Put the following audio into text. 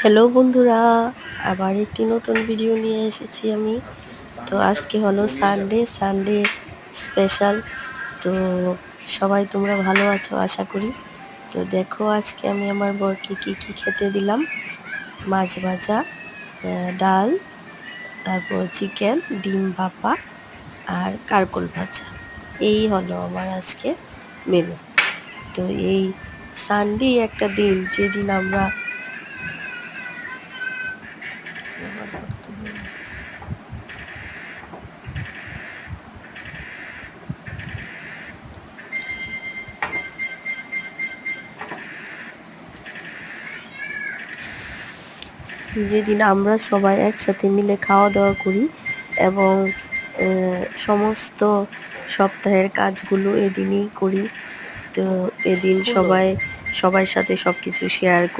Hello বন্ধুরা, আবার একটি নতুন ভিডিও নিয়ে এসেছি আমি। তো আজকে হলো সানডে স্পেশাল। তো সবাই তোমরা ভালো আছো আশা করি। তো দেখো আজকে আমি আমার বরকে কি খেতে দিলাম। মাছ ভাজা, ডাল, তারপর চিকেন, ডিম ভাপা আর কারকোল ভাজা। এই হলো আমার আজকে মেনু। তো এই সানডে একটা দিন যেদিন আমরা আমরা সবাই একসাথে মিলে খাওয়া দাওয়া করি এবং সমস্ত সপ্তাহের কাজগুলো এদিনই করি। তো এদিন সবাই সবার সাথে সবকিছু শেয়ার করি।